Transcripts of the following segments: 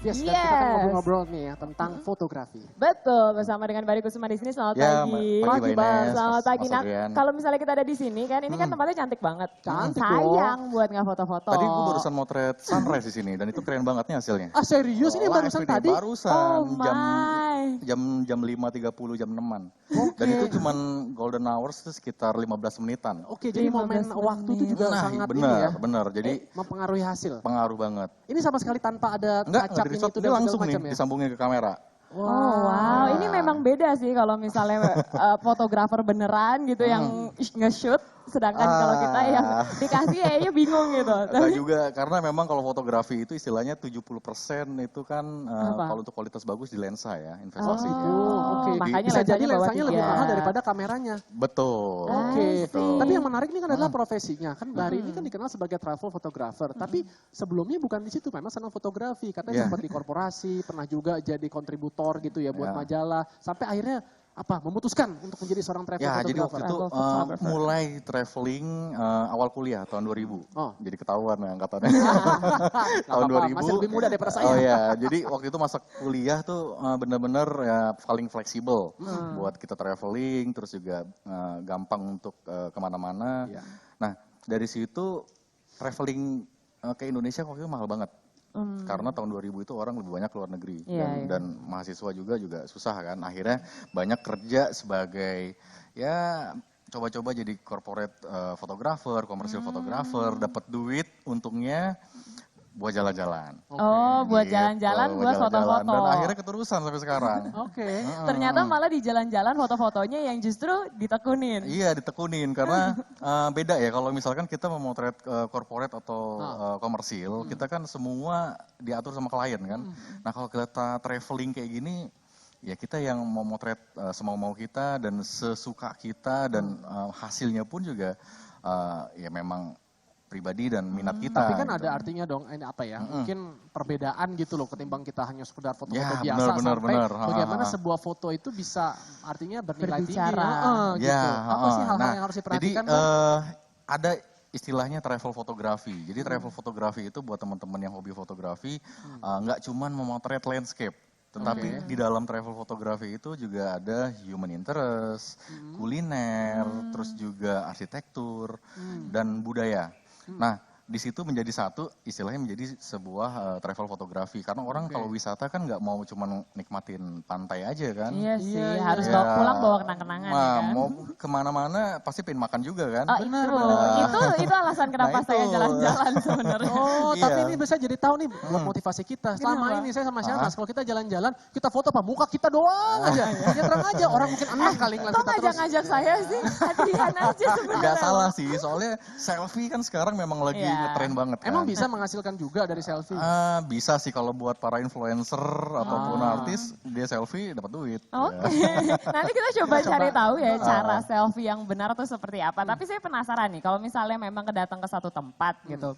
Yes, dan kita kan ngobrol-ngobrol nih ya tentang fotografi. Betul, bersama dengan Bari Kusuma di sini. Selamat pagi. Pagi, Bas. Selamat pagi. Nah, kalau misalnya kita ada di sini kan, ini kan tempatnya cantik banget. Cantik Sayang buat nggak foto-foto. Tadi gue barusan motret sunrise di sini dan itu keren banget nih hasilnya. Ah serius ini barusan tadi? Barusan jam 5.30 jam 6-an. Dan itu cuman golden hours itu sekitar 15 menitan. Oke, jadi momen waktu itu juga sangat ini ya. Benar. Jadi mempengaruhi hasil. Pengaruh banget. Ini sama sekali tanpa ada touch-up ini langsung nih disambungin ke kamera. Wow, ini memang beda sih kalau misalnya fotografer beneran gitu yang nge-shoot. Sedangkan kalau kita yang dikasih kayaknya bingung gitu. Enggak juga, karena memang kalau fotografi itu istilahnya 70% itu kan kalau untuk kualitas bagus di lensa ya, investasi. Oke, makanya bisa jadi lensanya lebih mahal daripada kameranya. Betul. Oke, tapi yang menarik ini kan adalah profesinya. Kan Bari ini kan dikenal sebagai travel photographer, tapi sebelumnya bukan di situ, memang senang fotografi. Katanya sempat di korporasi, pernah juga jadi kontributor gitu ya buat majalah. Sampai akhirnya memutuskan untuk menjadi seorang travel photographer? Jadi waktu itu mulai traveling awal kuliah tahun 2000. Jadi ketahuan ya angkatannya. Tahun 2000. Masih lebih muda daripada saya. Oh ya, jadi waktu itu masa kuliah tuh benar-benar ya paling fleksibel buat kita traveling, terus juga gampang untuk kemana-mana. Nah dari situ traveling ke Indonesia waktu itu mahal banget. Karena tahun 2000 itu orang lebih banyak keluar negeri dan mahasiswa juga susah kan. Akhirnya banyak kerja sebagai ya coba-coba jadi corporate photographer, commercial photographer, dapat duit untungnya buat jalan-jalan. Buat jalan-jalan, buat foto-foto. Dan akhirnya keterusan sampai sekarang. Ternyata malah di jalan-jalan foto-fotonya yang justru ditekunin. Iya ditekunin karena beda ya kalau misalkan kita memotret corporate atau komersil, kita kan semua diatur sama klien kan. Nah kalau kita traveling kayak gini, ya kita yang mau motret semau-mau kita dan sesuka kita dan hasilnya pun juga ya memang pribadi dan minat kita. Tapi kan ada artinya dong, ini mungkin perbedaan gitu loh ketimbang kita hanya sekedar foto-foto biasa sampai bagaimana sebuah foto itu bisa artinya bernilai tinggi gitu. Apa sih hal-hal yang harus diperhatikan? Jadi ada istilahnya travel fotografi. Jadi travel fotografi itu buat teman-teman yang hobi fotografi nggak cuman memotret landscape. Tetapi di dalam travel fotografi itu juga ada human interest, kuliner, terus juga arsitektur dan budaya. Nah, di situ menjadi satu, istilahnya menjadi sebuah travel fotografi. Karena orang kalau wisata kan nggak mau cuma nikmatin pantai aja kan. Iya sih, harus bawa pulang bawa kenang-kenangan kan. Mau kemana-mana pasti pengen makan juga kan. Benar. Itu alasan kenapa saya jalan-jalan sebenarnya. Tapi ini bisa jadi tahu nih buat motivasi kita. Selama ini saya sama Syahnas, kalau kita jalan-jalan, kita foto muka kita doang aja. Ya terang aja, orang mungkin enak kali ngeliat kita terus. Kok ngajak saya sih? Hadiah aja sebenarnya. Gak salah sih, soalnya selfie kan sekarang memang lagi ngetren banget kan. Emang bisa menghasilkan juga dari selfie? Bisa sih kalau buat para influencer ataupun artis, dia selfie dapat duit. Nanti kita coba cari tahu ya cara selfie yang benar tuh seperti apa. Tapi saya penasaran nih, kalau misalnya memang kedatang ke satu tempat gitu.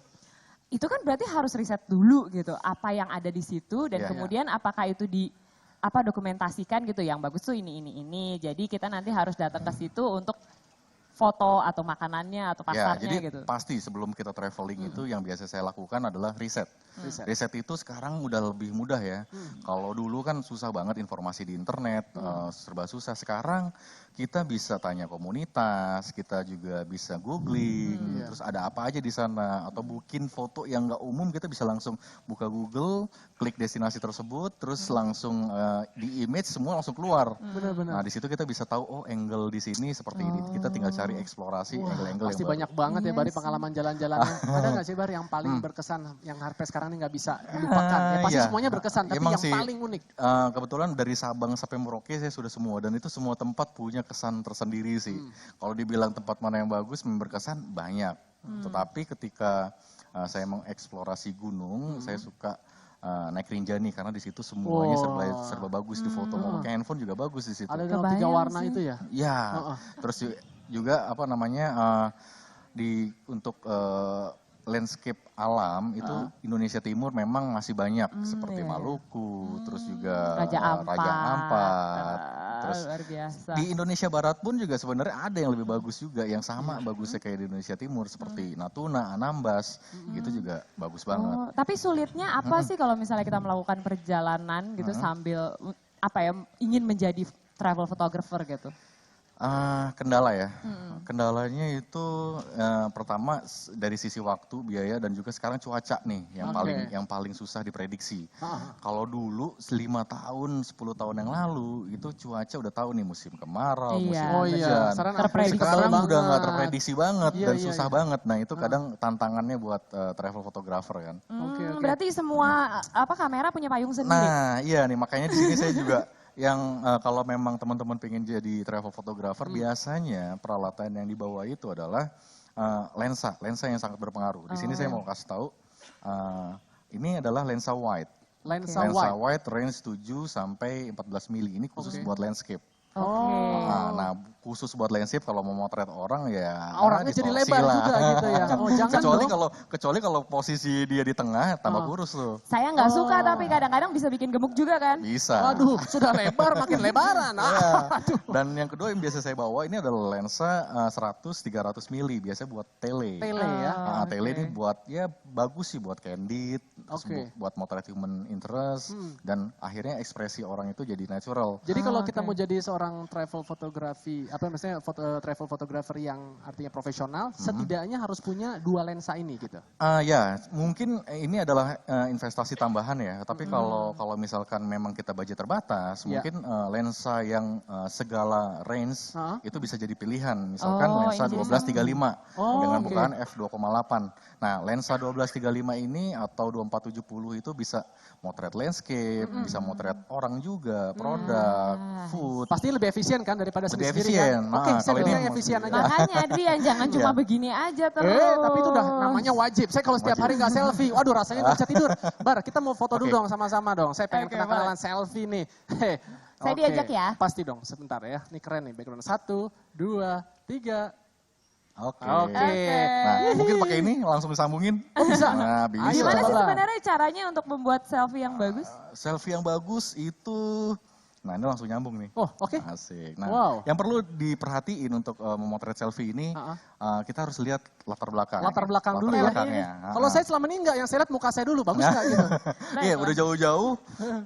Itu kan berarti harus riset dulu gitu, apa yang ada di situ dan kemudian apakah itu dokumentasikan gitu, yang bagus tuh ini. Jadi kita nanti harus datang ke situ untuk foto atau makanannya atau pasarnya jadi pasti sebelum kita traveling itu yang biasa saya lakukan adalah riset. Riset itu sekarang udah lebih mudah ya. Kalau dulu kan susah banget informasi di internet, serba susah. Sekarang kita bisa tanya komunitas, kita juga bisa googling, terus ada apa aja di sana. Atau bikin foto yang nggak umum, kita bisa langsung buka Google, klik destinasi tersebut, terus langsung di image semua langsung keluar. Nah di situ kita bisa tahu, angle di sini seperti ini. Kita tinggal cari eksplorasi angle-angle pasti yang banyak banget ya Bari pengalaman jalan-jalannya. Ada nggak sih Bari yang paling berkesan, yang sampai sekarang ini nggak bisa dilupakan? Ya pasti semuanya berkesan, tapi yang paling unik. Kebetulan dari Sabang sampai Merauke saya sudah semua, dan itu semua tempat punya kesan tersendiri sih. Kalau dibilang tempat mana yang bagus, berkesan banyak. Tetapi ketika saya mengeksplorasi gunung, saya suka naik Rinjani karena di situ semuanya serba bagus di foto. Mau pakai handphone juga bagus di situ. Ada 3 warna itu ya? Iya. Terus juga untuk landscape alam itu Indonesia Timur memang masih banyak seperti Maluku, terus juga Raja Ampat, Terus luar biasa. di Indonesia Barat pun juga sebenarnya ada yang lebih bagus juga, yang sama bagusnya kayak di Indonesia Timur seperti Natuna, Anambas, itu juga bagus banget. Oh, tapi sulitnya apa sih kalau misalnya kita melakukan perjalanan gitu sambil apa ya ingin menjadi travel photographer gitu? Kendala ya, kendalanya itu pertama dari sisi waktu, biaya dan juga sekarang cuaca nih yang paling susah diprediksi. Kalau dulu 5 tahun, 10 tahun yang lalu itu cuaca udah tahu nih musim kemarau, musim hujan. Sekarang udah nggak terprediksi banget dan susah banget. Nah itu kadang tantangannya buat travel photographer kan. Berarti semua kamera punya payung sendiri. Nah iya nih makanya di sini saya juga yang kalau memang teman-teman pengen jadi travel photographer, biasanya peralatan yang dibawa itu adalah lensa yang sangat berpengaruh. Di sini saya mau kasih tahu, ini adalah lensa wide. Lensa wide range 7 sampai 14 mili, ini khusus buat landscape. Nah, khusus buat landscape kalau mau motret orang ya orangnya jadi lebar juga gitu ya. Kecuali kalau posisi dia di tengah tambah kurus tuh. Saya nggak suka tapi kadang-kadang bisa bikin gemuk juga kan. Bisa. Waduh, sudah lebar makin lebaran. Dan yang kedua yang biasa saya bawa ini adalah lensa 100-300 mili, biasanya buat tele. Tele ya. Tele ini buat ya bagus sih buat candid, buat motret human interest dan akhirnya ekspresi orang itu jadi natural. Jadi kalau kita mau jadi seorang travel photographer yang artinya profesional, setidaknya harus punya 2 lensa ini gitu. Ya, mungkin ini adalah investasi tambahan ya. Tapi kalau misalkan memang kita budget terbatas, mungkin lensa yang segala range itu bisa jadi pilihan. Misalkan lensa 12-35 dengan bukaan f2,8. Nah, lensa 12-35 ini atau 24-70 itu bisa motret landscape, bisa motret orang juga, produk, food. Pasti lebih efisien kan daripada lebih sendiri efisien. kan? Oke, saya pilih yang efisien aja. Makanya Adrian jangan cuma begini aja terus. Tapi itu udah namanya wajib. Saya kalau setiap hari nggak selfie, waduh rasanya nggak bisa tidur. Bar, kita mau foto dulu dong sama-sama dong. Saya pengen kenalan selfie nih. Saya diajak ya. Pasti dong, sebentar ya. Ini keren nih background. 1, 2, 3. Oke. Nah, mungkin pakai ini langsung disambungin. Oh bisa? Nah, bisa. Gimana sih sebenarnya caranya untuk membuat selfie yang bagus? Selfie yang bagus itu, nah ini langsung nyambung nih. Oh oke. Asik. Nah yang perlu diperhatiin untuk memotret selfie ini, kita harus lihat latar belakang. Latar belakang dulu ya. Kalau saya selama ini enggak, yang saya lihat muka saya dulu, bagus nggak gitu? Iya udah jauh-jauh,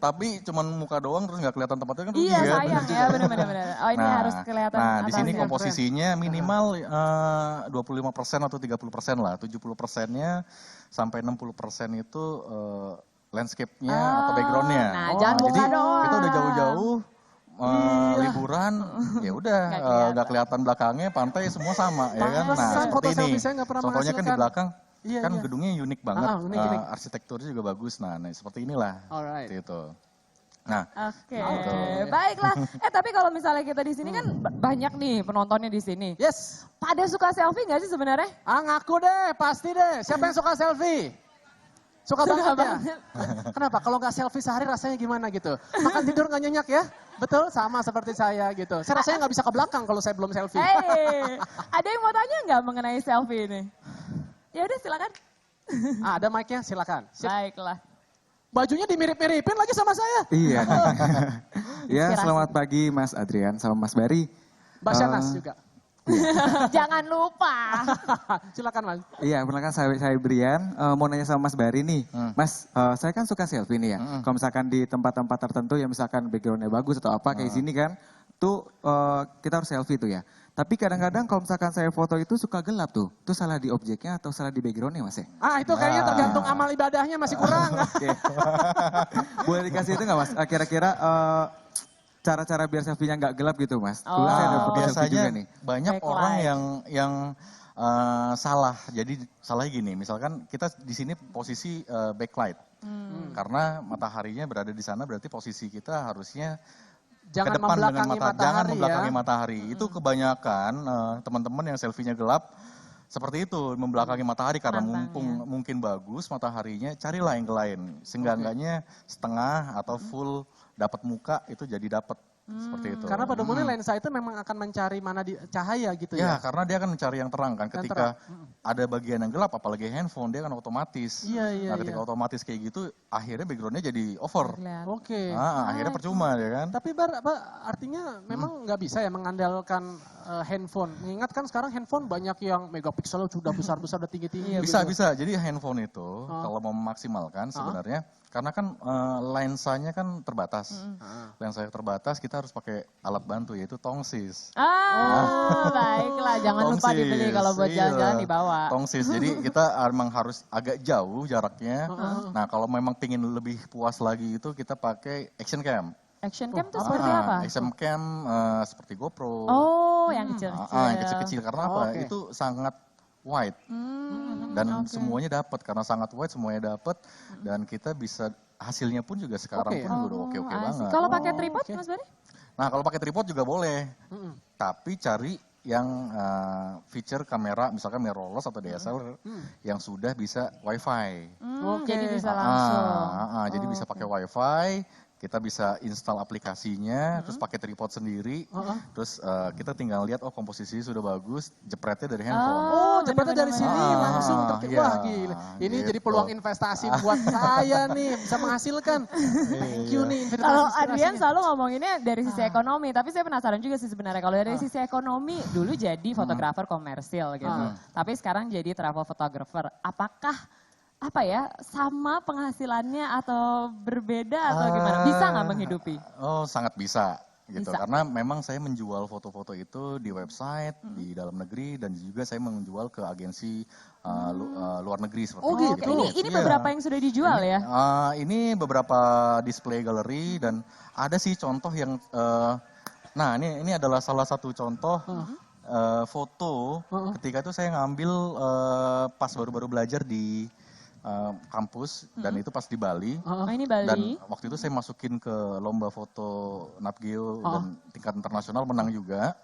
tapi cuman muka doang terus nggak kelihatan tempatnya kan rugi ya. Iya sayang ya benar-benar. Oh ini harus kelihatan. Nah di sini komposisinya minimal 25% atau 30% lah. 70%-nya sampai 60% itu landscape-nya atau background-nya. Nah, jangan buka doang. Kita udah jauh-jauh liburan, ya udah nggak kelihatan belakangnya, pantai semua sama ya kan. Nah seperti ini. Contohnya kan di belakang kan gedungnya unik banget, arsitekturnya juga bagus. Nah seperti inilah. Seperti itu. Nah, baiklah. Tapi kalau misalnya kita di sini kan banyak nih penontonnya di sini. Yes. Pada suka selfie nggak sih sebenarnya? Ngaku deh, pasti deh. Siapa yang suka selfie? Suka banget ya? Kenapa? Kalau nggak selfie sehari rasanya gimana gitu? Makan tidur nggak nyenyak ya? Betul, sama seperti saya gitu. Saya rasanya nggak bisa ke belakang kalau saya belum selfie. Ada yang mau tanya nggak mengenai selfie ini? Ya udah silakan. Ada mic-nya, silakan. Baiklah. Bajunya dimirip-miripin lagi sama saya. Iya. Ya, selamat pagi Mas Adrian sama Mas Bari. Mbak Shanas juga. Jangan lupa. Silakan Mas. Iya, perkenalkan saya Brian. Mau nanya sama Mas Bari nih. Mas, saya kan suka selfie nih ya. Kalau misalkan di tempat-tempat tertentu yang misalkan backgroundnya bagus atau apa kayak sini kan. Tuh kita harus selfie tuh ya. Tapi kadang-kadang kalau misalkan saya foto itu suka gelap tuh. Itu salah di objeknya atau salah di backgroundnya Mas ya? Itu kayaknya tergantung amal ibadahnya masih kurang. Boleh dikasih itu nggak Mas? Kira-kira cara-cara biar selfie-nya nggak gelap gitu Mas? Biasanya nih. Banyak orang yang salah. Jadi salahnya gini, misalkan kita di sini posisi backlight. Karena mataharinya berada di sana berarti posisi kita harusnya jangan ke depan dengan jangan membelakangi ya. Matahari. Itu kebanyakan teman-teman yang selfie-nya gelap seperti itu, membelakangi matahari karena mungkin bagus mataharinya, carilah yang lain. Seenggak-enggaknya setengah atau full dapat muka itu jadi dapat Seperti itu. Karena pada umumnya lensa itu memang akan mencari mana cahaya gitu ya. Ya, karena dia akan mencari yang terang kan. Ketika ada bagian yang gelap, apalagi handphone, dia kan otomatis. Iya. Nah, ketika otomatis kayak gitu, akhirnya backgroundnya jadi over. Oke. Nah, akhirnya percuma ya kan. Tapi artinya memang nggak bisa ya mengandalkan handphone. Mengingat kan sekarang handphone banyak yang megapikselnya sudah besar-besar, udah tinggi-tinggi. Bisa. Jadi handphone itu kalau mau memaksimalkan sebenarnya, karena kan lensanya kan terbatas. Lensanya terbatas, kita harus pakai alat bantu yaitu tongsis. Baiklah, jangan lupa dibeli kalau buat jalan-jalan dibawa. Tongsis, jadi kita memang harus agak jauh jaraknya. Nah, kalau memang pingin lebih puas lagi itu kita pakai action cam. Action cam itu seperti apa? Action cam seperti GoPro. Oh, yang kecil-kecil. Yang kecil-kecil karena apa? Itu sangat wide dan semuanya dapat karena sangat wide semuanya dapat dan kita bisa hasilnya pun juga sekarang pun udah oke banget. Kalau pakai tripod Mas Bari? Nah kalau pakai tripod juga boleh, tapi cari yang feature kamera misalkan mirrorless atau DSLR yang sudah bisa WiFi. Jadi bisa langsung. Jadi bisa pakai WiFi. Kita bisa install aplikasinya, terus pakai tripod sendiri, terus kita tinggal lihat komposisinya sudah bagus, jepretnya dari handphone. Jepretnya dari sini langsung wah gila. Ini gitu. jadi peluang investasi buat saya nih, bisa menghasilkan. Thank you nih investasi. Kalau Adrian selalu ngomonginnya dari sisi ekonomi, tapi saya penasaran juga sih sebenarnya kalau dari sisi ekonomi dulu jadi fotografer komersil gitu. Tapi sekarang jadi travel photographer. Apakah sama penghasilannya atau berbeda atau gimana? Bisa nggak menghidupi? Oh sangat bisa gitu. Karena memang saya menjual foto-foto itu di website, di dalam negeri dan juga saya menjual ke agensi luar negeri seperti itu. Ini beberapa yang sudah dijual ya? Ini beberapa display gallery dan ada sih contoh yang, nah ini adalah salah satu contoh foto ketika itu saya ngambil pas baru-baru belajar di kampus dan itu pas di Bali. Ini Bali. Dan waktu itu saya masukin ke lomba foto Nat Geo dan tingkat internasional menang juga.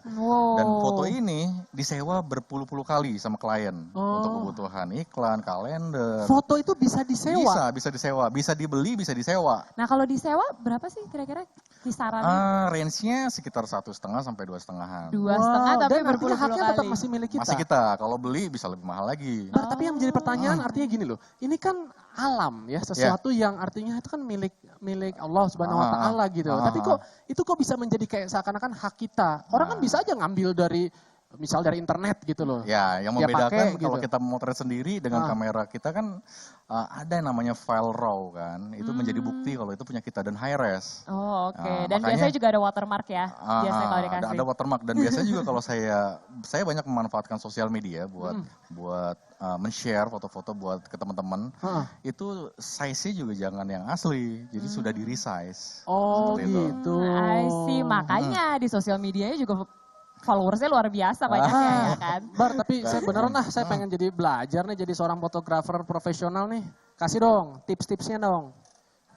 Dan foto ini disewa berpuluh-puluh kali sama klien untuk kebutuhan iklan, kalender. Foto itu bisa disewa? Bisa disewa, bisa dibeli, bisa disewa. Nah kalau disewa berapa sih kira-kira kisarannya? Range-nya sekitar 1,5 sampai 2,5. 2,5 tapi berpuluh-puluh kali. Tetap masih milik kita. Masih kita, kalau beli bisa lebih mahal lagi. Tapi yang menjadi pertanyaan artinya gini loh. Ini kan alam ya, sesuatu yang artinya itu kan milik Allah Subhanahu wa taala gitu. Tapi kok itu bisa menjadi kayak seakan-akan hak kita. Orang kan bisa aja ngambil dari misal dari internet gitu loh. Ya, yang membedakan pakai, kalau gitu. kita motret sendiri dengan kamera kita kan ada yang namanya file raw kan. Itu menjadi bukti kalau itu punya kita dan high res. Oh, oke. Dan biasanya juga ada watermark ya. Biasanya kalau dikasih. Ada watermark dan biasanya juga kalau saya banyak memanfaatkan sosial media buat men-share foto-foto buat ke teman-teman. Itu size-nya juga jangan yang asli. Jadi sudah di resize. Oh gitu. I see. Makanya di sosial medianya juga followersnya luar biasa banyaknya ya kan. Bar, tapi saya beneran saya pengen jadi belajar nih jadi seorang fotografer profesional nih. Kasih dong tips-tipsnya dong.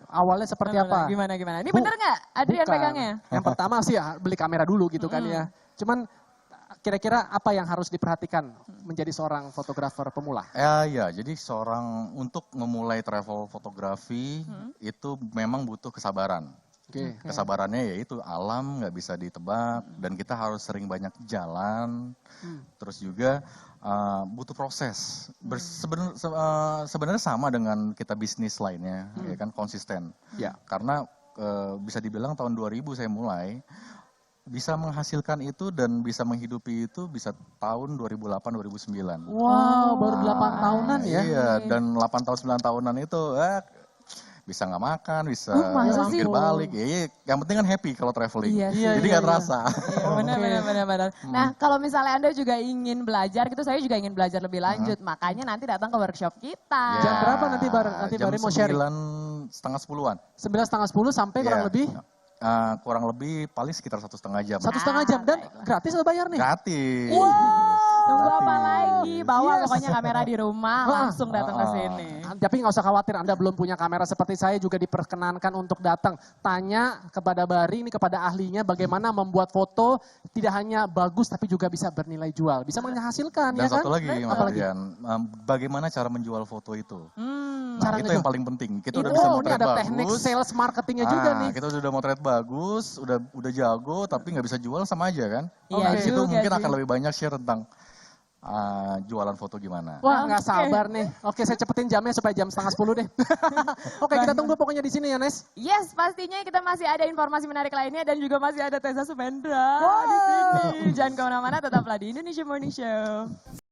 Awalnya seperti apa? Gimana? Ini bener nggak Adrian pegangnya? Yang pertama sih ya beli kamera dulu gitu kan ya. Cuman kira-kira apa yang harus diperhatikan menjadi seorang fotografer pemula? Ya, jadi untuk memulai travel fotografi itu memang butuh kesabaran. Kesabarannya yaitu alam nggak bisa ditebak dan kita harus sering banyak jalan. Terus juga butuh proses. Sebenarnya sama dengan kita bisnis lainnya, ya kan konsisten. Ya, karena bisa dibilang tahun 2000 saya mulai bisa menghasilkan itu dan bisa menghidupi itu bisa tahun 2008-2009. Wow, baru 8 tahunan ya? Iya, dan 8 tahun 9 tahunan itu bisa nggak makan, bisa hampir balik. Ya, yang penting kan happy kalau traveling. Jadi nggak terasa. Benar. Nah, kalau misalnya Anda juga ingin belajar gitu, saya juga ingin belajar lebih lanjut. Makanya nanti datang ke workshop kita. Jam berapa nanti Bari mau sharing? Jam 9:30-an. 9:30 sampai kurang lebih? Kurang lebih paling sekitar 1,5 jam. 1,5 jam dan gratis atau bayar nih? Gratis. Tunggu apa lagi? Bawa pokoknya kamera di rumah, langsung datang ke sini. Tapi nggak usah khawatir, Anda belum punya kamera seperti saya juga diperkenankan untuk datang. Tanya kepada Bari, ini kepada ahlinya bagaimana membuat foto tidak hanya bagus tapi juga bisa bernilai jual. Bisa menghasilkan dan ya kan? Dan satu lagi, Mas Adrian, bagaimana cara menjual foto itu? Cara itu yang paling penting. Kita udah ini bisa motret ada bagus. teknik sales marketingnya juga nih. Kita udah motret bagus, udah jago, tapi nggak bisa jual sama aja kan. Iya Nah, di situ juga mungkin sih. akan lebih banyak share tentang jualan foto gimana. Wah, nggak sabar nih. Oke, saya cepetin jamnya supaya jam 9:30 deh. Oke, kita tunggu pokoknya di sini ya, Nes. Yes, pastinya kita masih ada informasi menarik lainnya dan juga masih ada Tessa Sumendra di sini. Jangan kemana-mana, tetaplah di Indonesia Morning Show.